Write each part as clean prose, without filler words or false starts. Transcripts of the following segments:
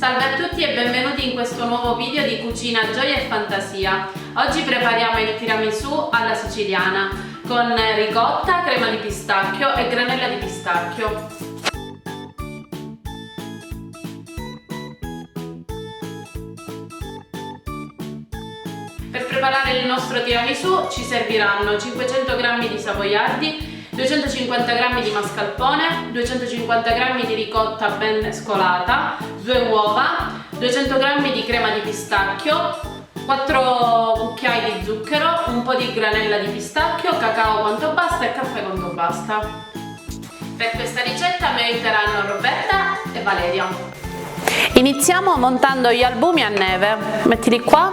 Salve a tutti e benvenuti in questo nuovo video di Cucina, Gioia e Fantasia. Oggi prepariamo il tiramisù alla siciliana con ricotta, crema di pistacchio e granella di pistacchio. Per preparare il nostro tiramisù ci serviranno 500 g di savoiardi, 250 g di mascarpone, 250 g di ricotta ben mescolata, 2 uova, 200 g di crema di pistacchio, 4 cucchiai di zucchero, un po' di granella di pistacchio, cacao quanto basta e caffè quanto basta. Per questa ricetta mi aiuteranno Roberta e Valeria. Iniziamo montando gli albumi a neve. Mettili qua.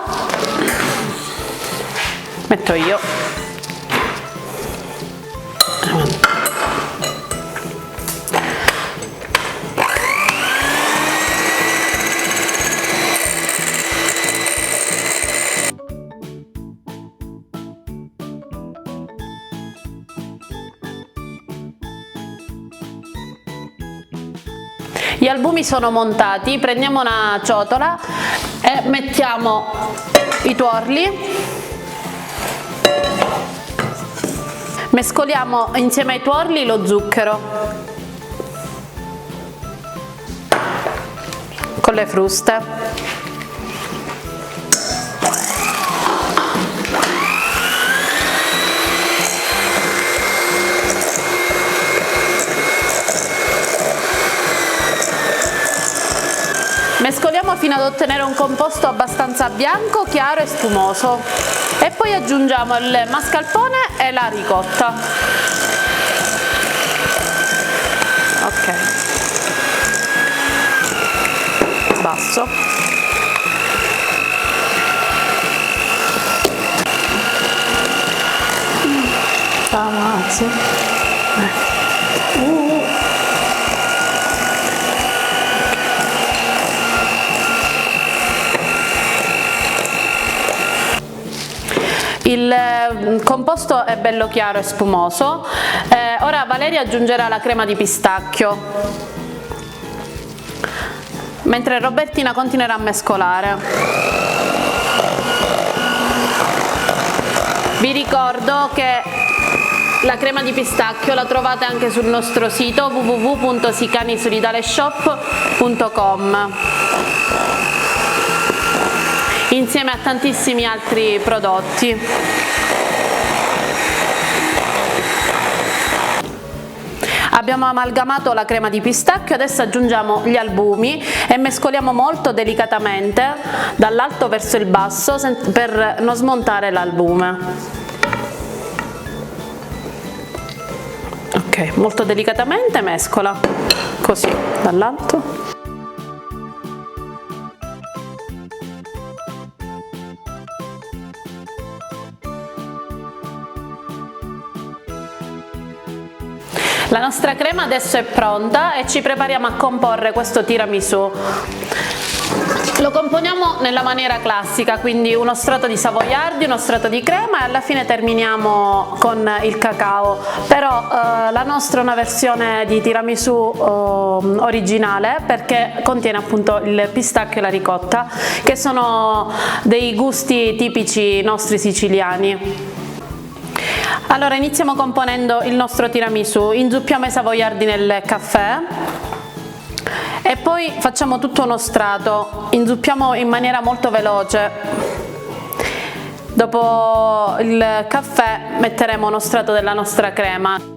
Metto io. Gli albumi sono montati, prendiamo una ciotola e mettiamo i tuorli, mescoliamo insieme ai tuorli lo zucchero con le fruste. Mescoliamo fino ad ottenere un composto abbastanza bianco, chiaro e spumoso e poi aggiungiamo il mascarpone e la ricotta. Ok, basso. Il composto è bello chiaro e spumoso. Ora Valeria aggiungerà la crema di pistacchio, mentre Robertina continuerà a mescolare. Vi ricordo che la crema di pistacchio la trovate anche sul nostro sito www.sicanisolidaleshop.com insieme a tantissimi altri prodotti. Abbiamo amalgamato la crema di pistacchio, adesso aggiungiamo gli albumi e mescoliamo molto delicatamente dall'alto verso il basso per non smontare l'albume. Ok, molto delicatamente mescola, così, dall'alto. La nostra crema adesso è pronta e ci prepariamo a comporre questo tiramisù. Lo componiamo nella maniera classica, quindi uno strato di savoiardi, uno strato di crema e alla fine terminiamo con il cacao. Però la nostra è una versione di tiramisù originale perché contiene appunto il pistacchio e la ricotta, che sono dei gusti tipici nostri siciliani. Allora iniziamo componendo il nostro tiramisù, inzuppiamo i savoiardi nel caffè e poi facciamo tutto uno strato, inzuppiamo in maniera molto veloce. Dopo il caffè metteremo uno strato della nostra crema.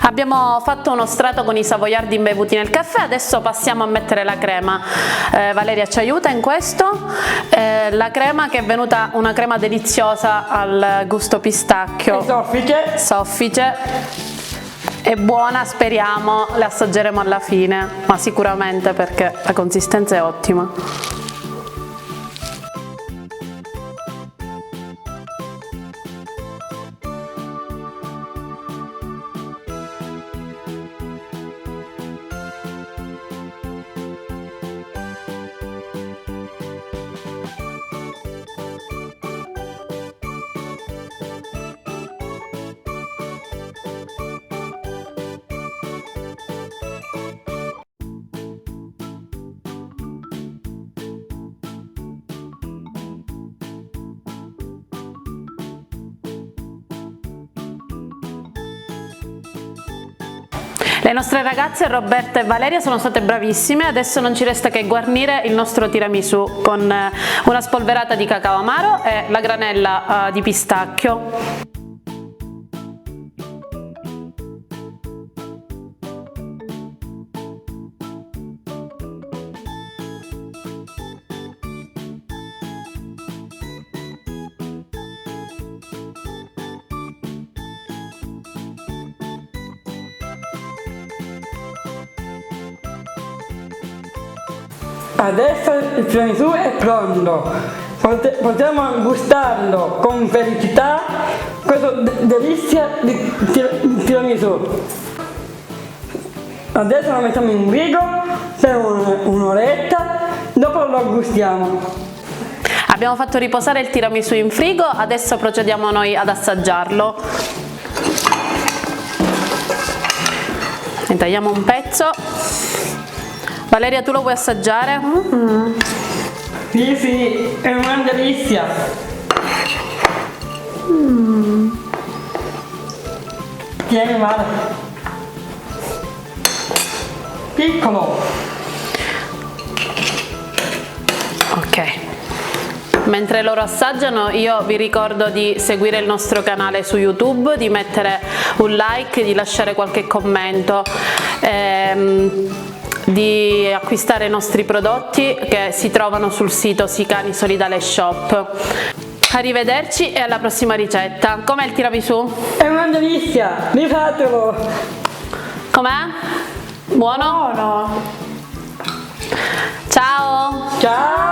Abbiamo fatto uno strato con i savoiardi imbevuti nel caffè, adesso passiamo a mettere la crema. Valeria ci aiuta in questo. La crema che è venuta una crema deliziosa al gusto pistacchio. Soffice. Soffice. È buona, speriamo, le assaggeremo alla fine, ma sicuramente perché la consistenza è ottima. Le nostre ragazze Roberta e Valeria sono state bravissime, adesso non ci resta che guarnire il nostro tiramisù con una spolverata di cacao amaro e la granella di pistacchio. Adesso il tiramisù è pronto, potremo gustarlo con felicità questa delizia di tiramisù. Adesso lo mettiamo in frigo per un'oretta, dopo lo gustiamo. Abbiamo fatto riposare il tiramisù in frigo, adesso procediamo noi ad assaggiarlo. Ne tagliamo un pezzo. Valeria, tu lo vuoi assaggiare? Sì, è una delizia. Tieni male. Piccolo. Ok. Mentre loro assaggiano, io vi ricordo di seguire il nostro canale su YouTube, di mettere un like, di lasciare qualche commento. Di acquistare i nostri prodotti che si trovano sul sito Sicani Solidale Shop. Arrivederci e alla prossima ricetta. Com'è il tiramisù? È una delizia, rifatelo! Com'è? Buono? Buono! Ciao! Ciao!